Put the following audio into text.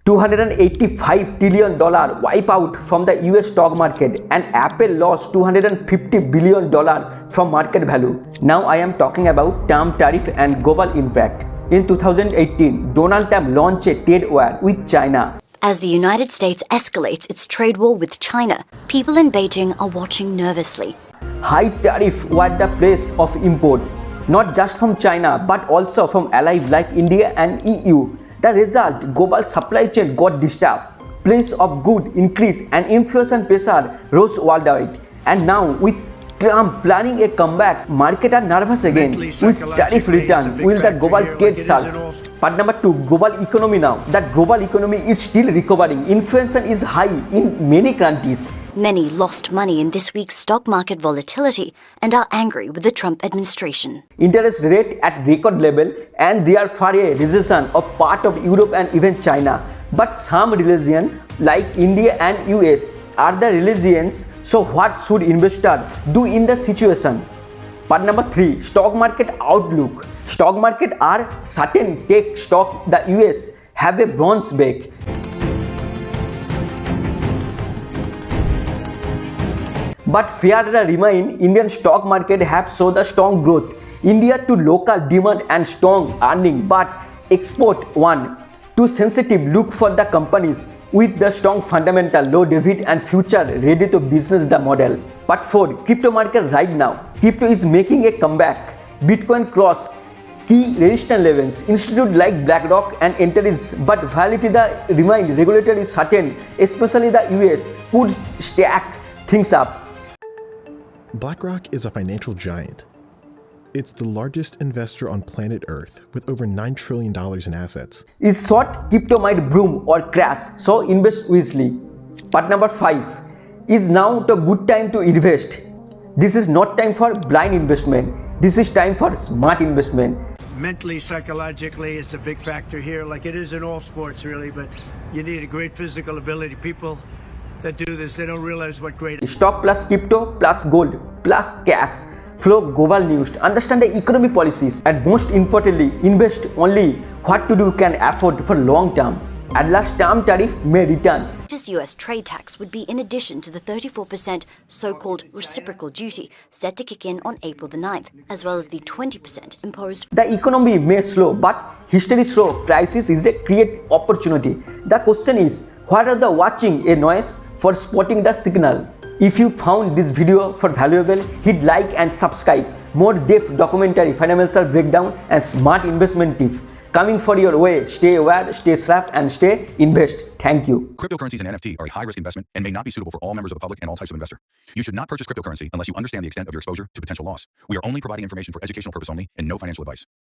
$285 trillion wipeout from the US stock market, and Apple lost $250 billion from market value. Now I am talking about term tariff and global impact. In 2018, Donald Trump launched a trade war with China. As the United States escalates its trade war with China, people in Beijing are watching nervously. High tariff were the place of import, not just from China but also from allies like India and EU. The result, global supply chain got disturbed, price of goods increased and inflation pressure rose worldwide. And now with Trump planning a comeback, markets are nervous again. With tariff return, will the global trade surge? Part number 2, global economy now. The global economy is still recovering. Inflation is high in many countries. Many lost money in this week's stock market volatility and are angry with the Trump administration. Interest rate at record level, and therefore a recession of part of Europe and even China. But some regions like India and US are the resilience. So what should investor do in the situation? Part number 3, stock market outlook. Stock market are certain tech stock the US have a bounce back. But fear remain, Indian stock market have shown the strong growth. India to local demand and strong earning, but export one. Too sensitive look for the companies with the strong fundamental, low debt and future ready to business the model. Part 4, crypto market right now. Crypto is making a comeback. Bitcoin cross key resistance levels. Institute like BlackRock and entities, but volatility the remain regulator is certain, especially the US could stack things up. BlackRock is a financial giant. It's the largest investor on planet Earth with over $9 trillion in assets. Is short crypto might boom or crash, so invest wisely. Part number 5, is now the good time to invest. This is not time for blind investment. This is time for smart investment. Mentally, psychologically, it's a big factor here, like it is in all sports really, but you need a great physical ability. People that do this, they don't realize what great Stock plus crypto plus gold plus cash flow global news. Understand the economy policies, and most importantly, invest only what to do can afford for long term. At last, term tariff may return. This US trade tax would be in addition to the 34% so-called reciprocal duty set to kick in on April the 9th, as well as the 20% imposed. The economy may slow, but history shows crisis is a great opportunity. The question is, what are the watching a noise for spotting the signal? If you found this video for valuable, hit like and subscribe. More depth documentary, financial breakdown and smart investment tips coming for your way. Stay aware, stay sharp and stay invest. Thank you. Cryptocurrencies and NFT are a high-risk investment and may not be suitable for all members of the public and all types of investor. You should not purchase cryptocurrency unless you understand the extent of your exposure to potential loss. We are only providing information for educational purpose only and no financial advice.